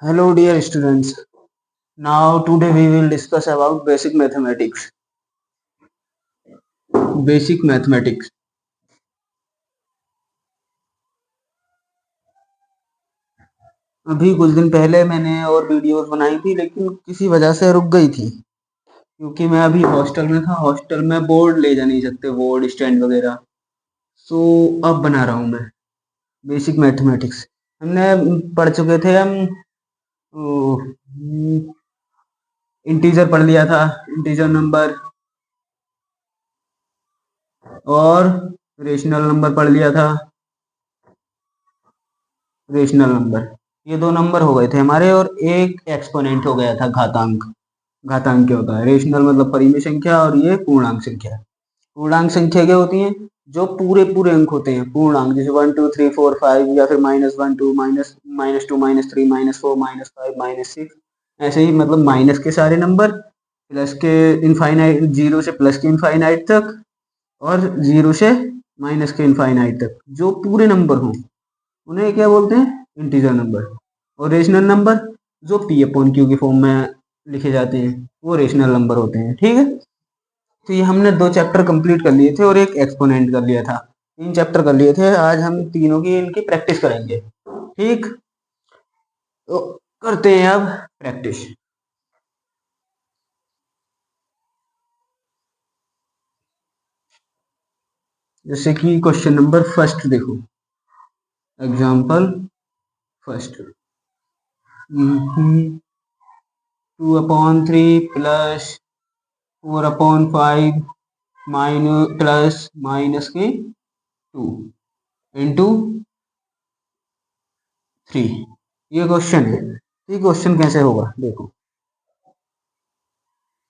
Hello dear students. Now today we will discuss about basic mathematics. Basic mathematics. अभी कुछ दिन पहले मैंने और वीडियोस बनाई थी लेकिन किसी वजह से रुक गई थी क्योंकि मैं अभी हॉस्टल में था। हॉस्टल में बोर्ड ले जा नहीं सकते, बोर्ड स्टैंड वगैरह। सो अब बना रहा हूँ मैं बेसिक मैथमेटिक्स। हमने पढ़ चुके थे हम इंटीजर पढ़ लिया था, इंटीजर नंबर, और रेशनल नंबर पढ़ लिया था। रेशनल नंबर, ये दो नंबर हो गए थे हमारे, और एक एक्सपोनेंट हो गया था घातांक। घातांक क्या होता है? रेशनल मतलब परिमेय संख्या, और ये पूर्णांक संख्या। पूर्णांक संख्या क्या होती है? जो पूरे पूरे अंक होते हैं पूर्णांक, जैसे 1 2 3 4 5, या फिर -1 2 -2 -3 -4 -5 -6। ऐसे ही मतलब माइनस के सारे नंबर, प्लस के इनफाइनाइट, जीरो से प्लस के इनफाइनाइट तक, और जीरो से माइनस के इनफाइनाइट तक जो पूरे नंबर हों उन्हें क्या बोलते हैं? Integer number. और रेशनल नंबर जो पी अपॉन क्यू की फॉर्म में लिखे जाते हैं वो रेशनल नंबर होते हैं। ठीक है, तो ये हमने दो चैप्टर कंप्लीट कर लिए थे और एक एक्सपोनेंट कर लिया था। तीन चैप्टर कर लिए थे। आज हम तीनों की इनकी प्रैक्टिस करेंगे। ठीक, तो करते हैं अब प्रैक्टिस। जैसे कि क्वेश्चन नंबर फर्स्ट देखो, example first. 2/3 plus 4/5 minus plus minus के 2 इंटू 3। ये क्वेश्चन है। ये क्वेश्चन कैसे होगा देखो,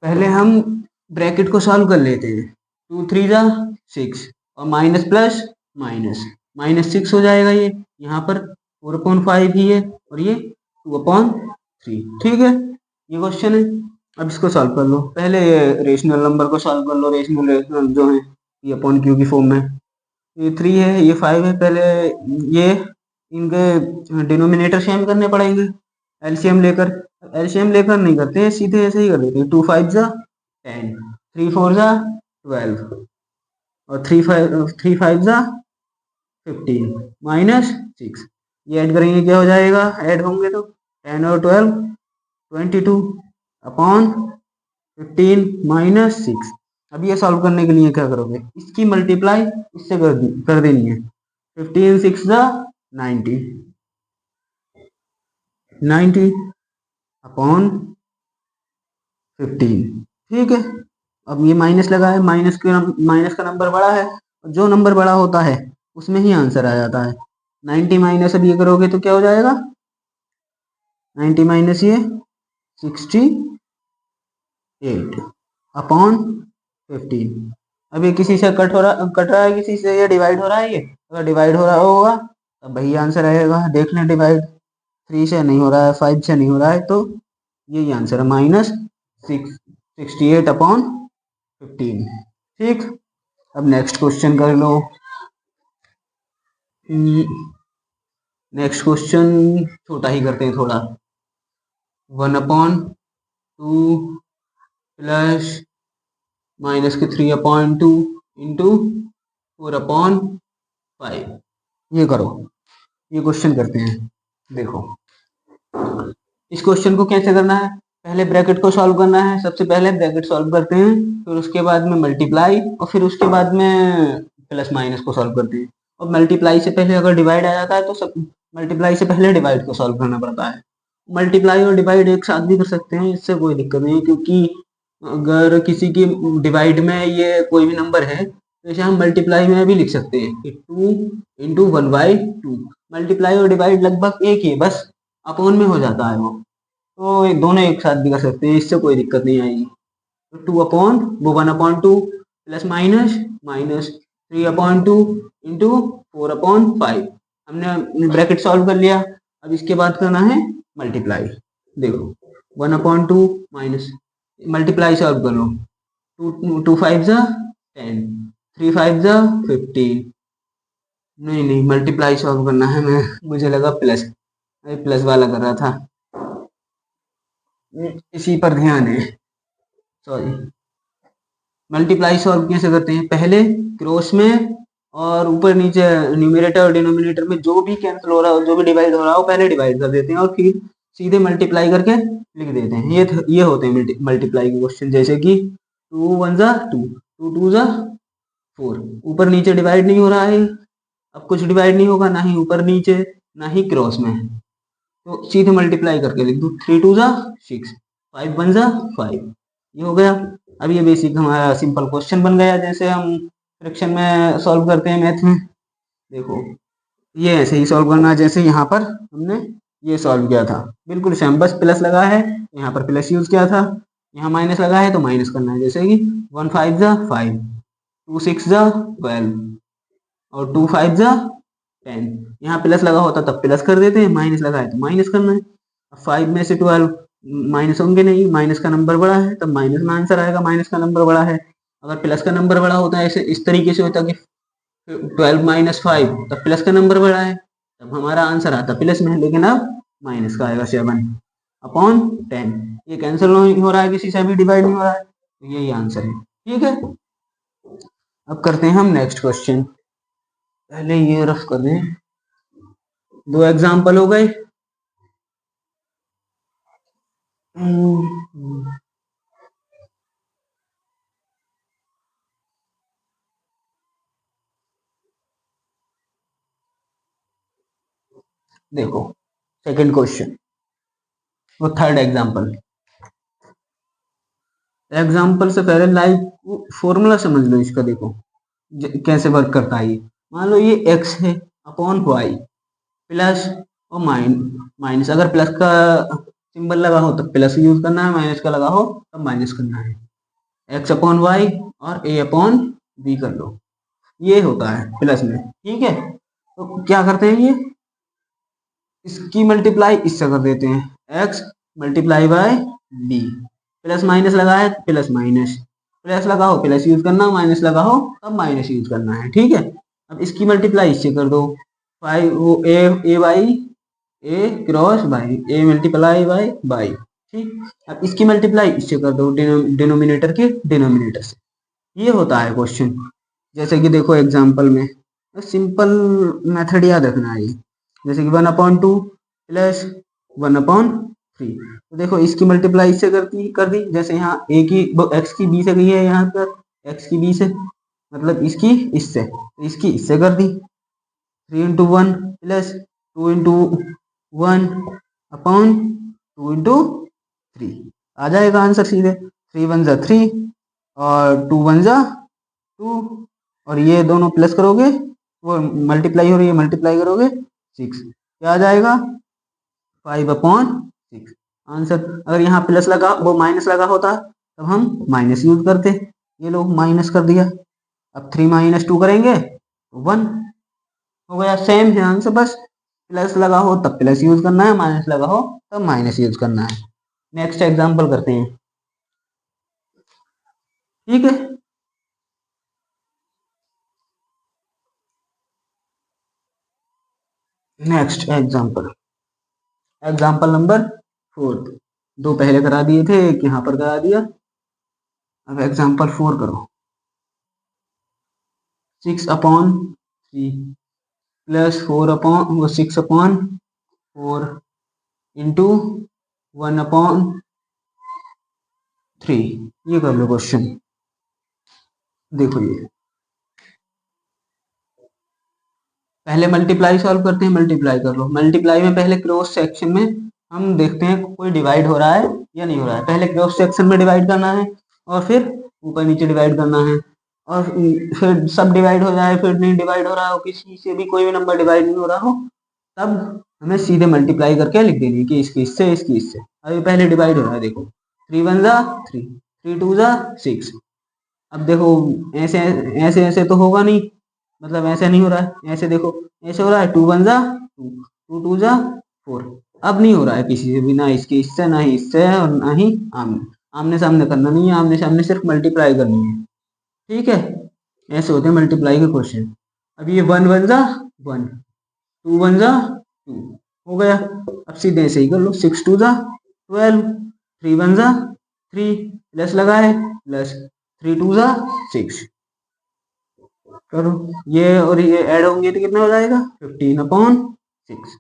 पहले हम ब्रैकेट को सॉल्व कर लेते हैं। 2 3 6, और माइनस प्लस माइनस -6 हो जाएगा। ये यहाँ पर 4/5 ही है, और ये 2/3। ठीक है, ये क्वेश्चन है। अब इसको सॉल्व कर लो। पहले ये रेशनल नंबर को सॉल्व कर लो। रेशनल जो है ये अपॉन क्यू की फॉर्म में, ये 3 है, ये 5 है। पहले ये इनके डिनोमिनेटर सेम करने पड़ेंगे एलसीएम लेकर। एलसीएम लेकर नहीं करते हैं, सीधे ऐसे ही कर देते हैं। 2 5 जा 10, 3 4 जा 12, और 3 5 जा 15 -6। ये ऐड करेंगे क्या हो जाएगा? ऐड होंगे तो 10 और 12 22 अपॉन 15 -6। अब ये सॉल्व करने के लिए क्या करोगे? इसकी मल्टीप्लाई इससे कर देनी है। 15 6 जा 90, 90 अपॉन 15। ठीक है, अब ये माइनस लगा है, माइनस का नंबर बड़ा है, जो नंबर बड़ा होता है उसमें ही आंसर आ जाता है। 90 माइनस अब ये करोगे तो क्या हो जाएगा? 90 माइनस ये 68 अपॉन 15। अब ये किसी से कट रहा है, किसी से ये डिवाइड हो रहा है। ये अगर डिवाइड हो रहा होगा तब वही आंसर आएगा। देख लें, डिवाइड 3 से नहीं हो रहा है, 5 से नहीं हो रहा है, तो यही आंसर है -68/15। ठीक, अब नेक्स्ट क्वेश्चन कर लो। नेक्स्ट क्वेश्चन छोटा ही करते हैं थोड़ा। 1/2 प्लस -3/2 इंटू 4/5। ये करो, ये क्वेश्चन करते हैं। देखो, इस क्वेश्चन को कैसे करना है? पहले ब्रैकेट को सॉल्व करना है। सबसे पहले ब्रैकेट सॉल्व करते हैं, फिर उसके बाद में मल्टीप्लाई, और फिर उसके बाद में प्लस माइनस को सॉल्व करते हैं। और मल्टीप्लाई से पहले अगर डिवाइड आ जाता है तो सब मल्टीप्लाई से पहले डिवाइड को सॉल्व करना पड़ता है। मल्टीप्लाई और डिवाइड एक साथ भी कर सकते हैं, इससे कोई दिक्कत नहीं है, क्योंकि अगर किसी की डिवाइड में ये कोई भी नंबर है तो इसे हम मल्टीप्लाई में भी लिख सकते हैं कि 2 × 1/2। मल्टीप्लाई और डिवाइड लगभग एक ही है, बस अपॉन में हो जाता है वो। तो ये दोनों एक साथ भी कर सकते हैं, इससे कोई दिक्कत नहीं आएगी। तो 1/2 प्लस -3/2 इंटू 4/5। हमने ब्रैकेट सॉल्व कर लिया। अब इसके बाद करना है मल्टीप्लाई। देखो, 1/2 माइनस, मल्टीप्लाई सॉल्व कर लो। 2 5 जा 10, 3 5 जा 15। नहीं नहीं, मल्टीप्लाई सॉल्व करना है। मुझे लगा प्लस वाला कर रहा था। इसी पर ध्यान है। सॉरी, मल्टीप्लाई सॉल्व कैसे करते हैं, पहले क्रॉस में और ऊपर नीचे न्यूमरेटर और डिनोमिनेटर में जो भी कैंसिल हो रहा हो, जो भी डिवाइड हो रहा हो, पहले डिवाइड कर देते हैं और फिर सीधे मल्टीप्लाई करके लिख देते हैं। ये होते हैं मल्टीप्लाई के क्वेश्चन, जैसे कि 2 1 जा 2, 2 2 जा 4। ऊपर नीचे डिवाइड नहीं हो रहा है, अब कुछ डिवाइड नहीं होगा, ना ही ऊपर नीचे ना ही क्रॉस में, तो सीधे मल्टीप्लाई करके लिख दो। 3 2 जा 6, 5 1 जा 5, ये हो गया। अब ये बेसिक हमारा सिंपल क्वेश्चन बन गया, जैसे हम फ्रैक्शन में सॉल्व करते हैं मैथ में। देखो ये ऐसे ही सॉल्व करना है जैसे यहाँ पर हमने ये सॉल्व किया था, बिल्कुल सेम, बस प्लस लगा है यहाँ पर प्लस यूज किया था, यहाँ माइनस लगा है तो माइनस करना है, जैसे कि 1 5 जा 5, 2 6 जा 12 और 2 5 जा 10। यहाँ प्लस लगा होता तब प्लस कर देते हैं, माइनस लगा है तो माइनस करना है। अब 5 में से 12 माइनस होंगे नहीं, माइनस का नंबर बड़ा है तब माइनस में आंसर आएगा, माइनस का नंबर बड़ा है। अगर प्लस का नंबर बड़ा होता है, ऐसे इस तरीके से होता कि 12 माइनस 5 तब प्लस का नंबर बड़ा है, तब हमारा आंसर आता प्लस में, लेकिन अब माइनस का आएगा 7 अपॉन 10। ये कैंसिल नहीं हो रहा है, किसी से भी डिवाइड नहीं हो रहा है, तो यही आंसर है। ठीक है, अब करते हैं हम नेक्स्ट क्वेश्चन। पहले ये रफ कर दें, दो एग्जाम्पल हो गए। देखो सेकंड क्वेश्चन, वो थर्ड एग्जाम्पल। एग्जाम्पल से पहले लाइक फॉर्मूला समझ लो इसका। देखो कैसे वर्क करता है ये। मान लो ये x है अपॉन वाई प्लस और माइनस। अगर प्लस का सिंबल लगा हो तब प्लस यूज करना है, माइनस का लगा हो तब माइनस करना है। एक्स अपॉन वाई और ए अपॉन बी कर लो, ये होता है प्लस में। ठीक है, तो क्या करते हैं, ये इसकी मल्टीप्लाई इससे कर देते हैं, X multiply by B. Plus minus लगा है प्लस माइनस, प्लस लगा हो प्लस यूज करना, माइनस लगा हो तब माइनस यूज करना है। ठीक है, अब इसकी मल्टीप्लाई इससे कर दो, 5 वो a by a cross by a multiply by by. ठीक, अब इसकी मल्टीप्लाई इससे कर दो, डिनोमिनेटर के डिनोमिनेटर से। ये होता है क्वेश्चन। जैसे कि देखो एग्जांपल में सिंपल मेथड याद रखना है, जैसे कि 1/2 प्लस 1/3। तो देखो इसकी मल्टीप्लाई इससे कर दी, जैसे यहाँ ए की एक्स की बी से गई है, यहाँ पर एक्स की बी से, मतलब इसकी इससे, तो इसकी इससे कर दी। 3 × 1 प्लस 2 × 1 अपॉन 2 × 3 आ जाएगा आंसर सीधे। 3 1 जा 3 और 2 1 जा 2, और ये दोनों प्लस करोगे, वो मल्टीप्लाई हो रही है, मल्टीप्लाई करोगे 6, क्या आ जाएगा 5/6 आंसर। अगर यहाँ प्लस लगा वो माइनस लगा होता तब हम माइनस यूज करते, ये लोग माइनस कर दिया। अब 3 - 2 करेंगे तो 1 हो गया, सेम है आंसर, बस प्लस लगा हो तब प्लस यूज करना है, माइनस लगा हो तब माइनस यूज करना है। नेक्स्ट एग्जांपल करते हैं। ठीक है, नेक्स्ट एग्जांपल, एग्जांपल नंबर 4। दो पहले करा दिए थे, एक यहाँ पर करा दिया। अब एग्जांपल 4 करो। 6/3 प्लस 6/4 इंटू 1/3, ये कर लो क्वेश्चन। देखो ये पहले मल्टीप्लाई सॉल्व करते हैं, मल्टीप्लाई कर लो। मल्टीप्लाई में पहले क्रॉस सेक्शन में हम देखते हैं कोई डिवाइड हो रहा है या नहीं हो रहा है। पहले क्रॉस सेक्शन में डिवाइड करना है और फिर ऊपर नीचे डिवाइड करना है, और फिर सब डिवाइड हो जाए, फिर नहीं डिवाइड हो रहा हो, किसी से भी कोई भी नंबर डिवाइड नहीं हो रहा हो, तब हमें सीधे मल्टीप्लाई करके लिख देनी है कि इसकी इससे इसकी इससे। अभी पहले डिवाइड हो रहा है, देखो 3 1 जा 3, 3 2 जा 6। अब देखो ऐसे ऐसे ऐसे तो होगा नहीं, मतलब ऐसे नहीं हो रहा है, ऐसे देखो ऐसे हो रहा है, 2 1 जा 2, 2 2 जा 4। अब नहीं हो रहा है किसी से भी, ना इसके इससे ना ही इससे और ना ही आमने आमने सामने करना नहीं है, आमने सामने सिर्फ मल्टीप्लाई करनी है। ठीक है, ऐसे होते हैं मल्टीप्लाई के क्वेश्चन। अब ये 1 1 जा 1, 2 1 जा 2 हो गया। अब सीधे ऐसे ही कर लो, 6 2 जा 12, 3 1 जा 3 प्लस लगा है प्लस 3 2 जा 6 करो ये और ये ऐड होंगे तो कितना हो जाएगा 15/6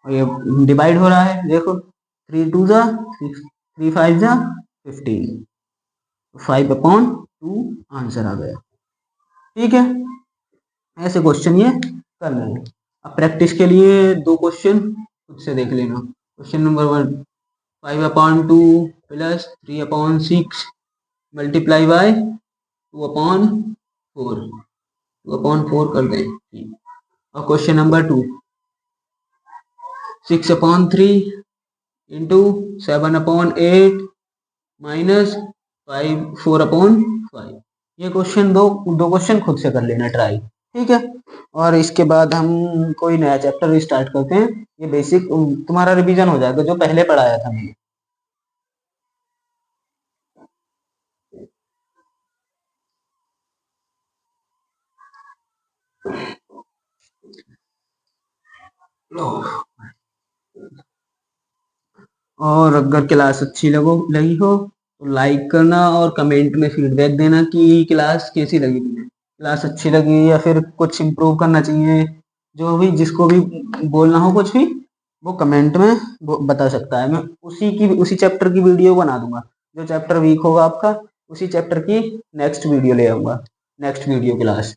और ये डिवाइड हो रहा है देखो 3 2 जा 6 3 5 जा 15 5/2 आंसर आ गया। ठीक है ऐसे क्वेश्चन ये करना है। अब प्रैक्टिस के लिए दो क्वेश्चन खुद से देख लेना। Question number 1 5/2 plus 3/6 multiply by 2/4 2/4 कर दें। और क्वेश्चन नंबर 2 6/3 इंटू 7/8 माइनस 4/5। ये क्वेश्चन दो क्वेश्चन खुद से कर लेना ट्राई। ठीक है और इसके बाद हम कोई नया चैप्टर स्टार्ट करते हैं। ये बेसिक तुम्हारा रिवीजन हो जाएगा जो पहले पढ़ाया था मैंने। और अगर क्लास अच्छी लगी हो तो लाइक करना और कमेंट में फीडबैक देना कि क्लास कैसी लगी तुम्हें। क्लास अच्छी लगी या फिर कुछ इम्प्रूव करना चाहिए, जो भी जिसको भी बोलना हो कुछ भी वो कमेंट में बता सकता है। मैं उसी चैप्टर की वीडियो बना दूंगा। जो चैप्टर वीक होगा आपका उसी चैप्टर की नेक्स्ट वीडियो ले आऊंगा, नेक्स्ट वीडियो क्लास।